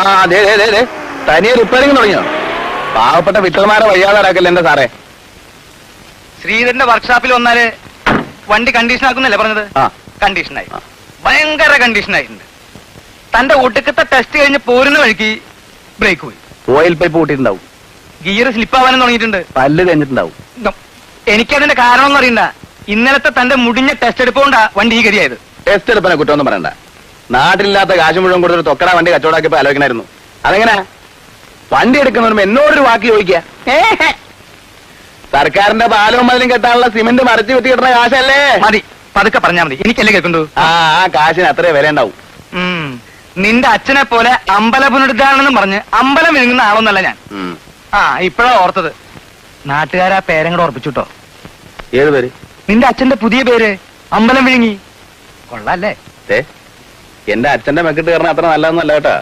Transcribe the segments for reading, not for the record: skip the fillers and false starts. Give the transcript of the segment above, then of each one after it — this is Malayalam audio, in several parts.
അതെ തനിയെ റിപ്പയറിംഗ് തുടങ്ങിയോ? പാവപ്പെട്ട വിട്ടർമാരെ വയ്യാതെ നടക്കല്ലേ എന്റെ സാറേ. ശ്രീധരന്റെ വർക്ക്ഷോപ്പിൽ വന്നാല് വണ്ടി കണ്ടീഷൻ ആക്കുന്നല്ലേ പറഞ്ഞത്? കണ്ടീഷനായി, ഭയങ്കര കണ്ടീഷനായിട്ടുണ്ട്. തന്റെ ഒടുക്കത്തെ ടെസ്റ്റ് കഴിഞ്ഞ് പോരുന്ന വഴിക്ക് ബ്രേക്ക് പോയി, ഓയിൽ പൈപ്പ് കൂട്ടിയിട്ടുണ്ടാവും, ഗിയർ സ്ലിപ്പ് ആവാനും തുടങ്ങിയിട്ടുണ്ട്, പല്ല് കഴിഞ്ഞിട്ടുണ്ടാവും. എനിക്കതിന്റെ കാരണമൊന്നും അറിയണ്ട. ഇന്നലത്തെ തന്റെ മുടിഞ്ഞ ടെസ്റ്റ് എടുപ്പോണ്ടാ വണ്ടി ഈ ഗതിയായത്. ടെസ്റ്റ് എടുപ്പനെ കുറ്റമൊന്നും പറയണ്ട. നാട്ടിലില്ലാത്ത കാശ് മുഴുവൻ കൊടുത്തൊരു തൊക്കട വണ്ടി കച്ചവടാക്കിയപ്പോ ആലോചിക്കണായിരുന്നു. അതെങ്ങനെ വണ്ടി എടുക്കുന്നവരും എന്നോടൊരു വാക്ക് ചോദിക്കുക? സർക്കാരിന്റെ പാലവും മതിലും കെട്ടാനുള്ള സിമന്റ് മറച്ചു വെട്ടി കിട്ടുന്ന കാശല്ലേ? മതി, പതുക്കെ പറഞ്ഞാ മതി, എനിക്കല്ലേ കേൾക്കണ്ടു. ആ കാശിന് അത്രേ വില ഉണ്ടാവും. നിന്റെ അച്ഛനെ പോലെ അമ്പല പുനരുദ്ധാരണം പറഞ്ഞ് അമ്പലം വിഴുങ്ങുന്ന ആളൊന്നല്ല ഞാൻ. ഇപ്പഴാ ഓർത്തത്. നാട്ടുകാരാ പേരും കൂടെ ഉറപ്പിച്ചുട്ടോ. ഏത് പേര്? നിന്റെ അച്ഛന്റെ പുതിയ പേര് അമ്പലം വിഴുങ്ങി. കൊള്ളാല്ലേ? എന്റെ അച്ഛന്റെ മെക്കിട്ട് കയറണ അത്ര നല്ലതൊന്നല്ല കേട്ടാ.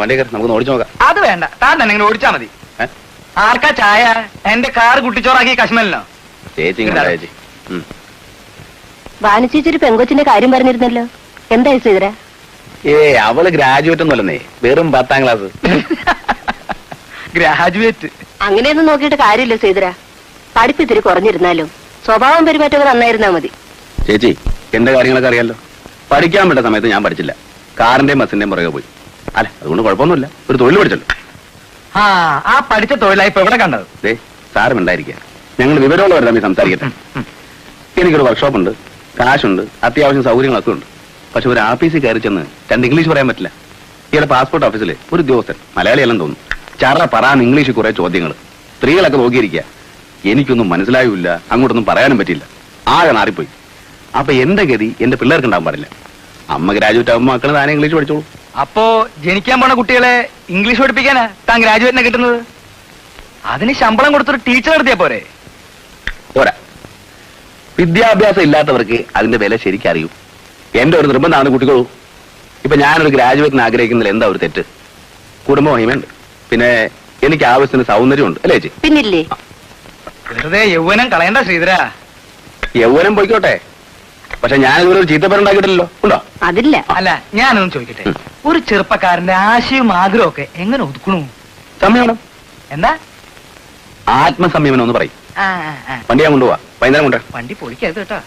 വണ്ടി കയറി നമുക്ക് ഓടിച്ചു നോക്കാം. അത് വേണ്ട, താൻ തന്നെ ഇങ്ങനെ ഓടിച്ചാ മതി. ആർക്കാ ചായ? എന്റെ കാർ കുട്ടിച്ചോറാക്കി കശ്മലിനോ? ചേച്ചി ചേച്ചി വാനച്ചേച്ചൊരു പെങ്കൊച്ചിന്റെ കാര്യം പറഞ്ഞിരുന്നല്ലോ, എന്തായി ശ്രീധര? അവള് ഗ്രാജുവേറ്റ് ഒന്നുമല്ലെന്നേ, വെറും 10ാം ക്ലാസ്. ഗ്രാജുവേറ്റ് അങ്ങനെയൊന്നും നോക്കിയിട്ട് കാര്യമില്ല ശ്രീധര. പഠിപ്പ് ഇത്തിരി കുറഞ്ഞിരുന്നാലും സ്വഭാവം പെരുമാറ്റമൊക്കെ നന്നായിരുന്നാ മതി. ചേച്ചി എന്റെ കാര്യങ്ങളൊക്കെ അറിയാലോ. പഠിക്കാൻ പറ്റ സമയത്ത് ഞാൻ പഠിച്ചില്ല, കാറിന്റെയും ബസിന്റെയും പുറകെ പോയി. അല്ലെ അതുകൊണ്ട് കുഴപ്പമൊന്നുമില്ല, ഒരു തൊഴിൽ പഠിച്ചല്ലോ. ആ പഠിച്ച തൊഴിലായി ഇപ്പൊ എവിടെ കണ്ടത്? സാരമുണ്ടായിരിക്കുക, ഞങ്ങൾ വിവരമുള്ളവർ തമ്മിൽ സംസാരിക്കട്ടെ. എനിക്കൊരു വർക്ക്ഷോപ്പ് ഉണ്ട്, കാശുണ്ട്, അത്യാവശ്യം സൗകര്യങ്ങളൊക്കെ ഉണ്ട്. പക്ഷെ ഒരു ആഫീസിൽ കയറി ചെന്ന് 2 ഇംഗ്ലീഷ് പറയാൻ പറ്റില്ല. ഇയാളുടെ പാസ്പോർട്ട് ഓഫീസിൽ ഒരു ഉദ്യോഗസ്ഥൻ, മലയാളിയെല്ലാം തോന്നുന്നു, ചറ പറയാൻ ഇംഗ്ലീഷിൽ കുറെ ചോദ്യങ്ങൾ. സ്ത്രീകളൊക്കെ നോക്കിയിരിക്കുക. എനിക്കൊന്നും മനസ്സിലായില്ല, അങ്ങോട്ടൊന്നും പറയാനും പറ്റില്ല, ആകെ നാറിപ്പോയി. അപ്പൊ എന്റെ ഗതി എന്റെ പിള്ളേർക്ക് ഉണ്ടാവാൻ പാടില്ല. അമ്മ ഗ്രാജുവേറ്റ് ആകുമ്പോൾ മക്കൾ താനെ ഇംഗ്ലീഷ് പഠിച്ചോളൂ. അപ്പോ ജനിക്കാൻ പോണ കുട്ടികളെ ഇംഗ്ലീഷ് പഠിപ്പിക്കാനാ താൻ ഗ്രാജുവേറ്റിനെ കിട്ടുന്നത്? അതിന് ശമ്പളം കൊടുത്തൊരു ടീച്ചർ നടത്തിയാ പോരെ? പോരാ, വിദ്യാഭ്യാസം ഇല്ലാത്തവർക്ക് അതിന്റെ വില ശരിക്കറിയൂ. എന്റെ ഒരു നിർബന്ധമാണ് കുട്ടികളൂ. ഇപ്പൊ ഞാനൊരു ഗ്രാജുവേറ്റിന് ആഗ്രഹിക്കുന്നതിൽ എന്താ ഒരു തെറ്റ്? കുടുംബ മഹിമയുണ്ട്, പിന്നെ എനിക്ക് ആവശ്യത്തിന് സൗന്ദര്യമുണ്ട്, അല്ലേ ചേച്ചി? പിന്നില്ലേ, വെറുതെ യൗവനം കളയണ്ട ശ്രീധര. യൗവനം പോയിക്കോട്ടെ, പക്ഷെ ഞാൻ ഇതുവരെ ഒരു ചീത്തപ്പേരുണ്ടാക്കിയിട്ടില്ലല്ലോ, ഉണ്ടോ? അതില്ല. അല്ല, ഞാനൊന്നും ചോദിക്കട്ടെ, ഒരു ചെറുപ്പക്കാരന്റെ ആശയവും ആഗ്രഹവും ഒക്കെ എങ്ങനെ ഒതുക്കണു? സംയമനം. എന്താ? ആത്മസംയമനം എന്ന് പറയും. വണ്ടി ഞാൻ കൊണ്ടുപോവാ, വൈകുന്നേരം കൊണ്ടുപോവാ. വണ്ടി പൊളിക്കരുത് കേട്ടോ.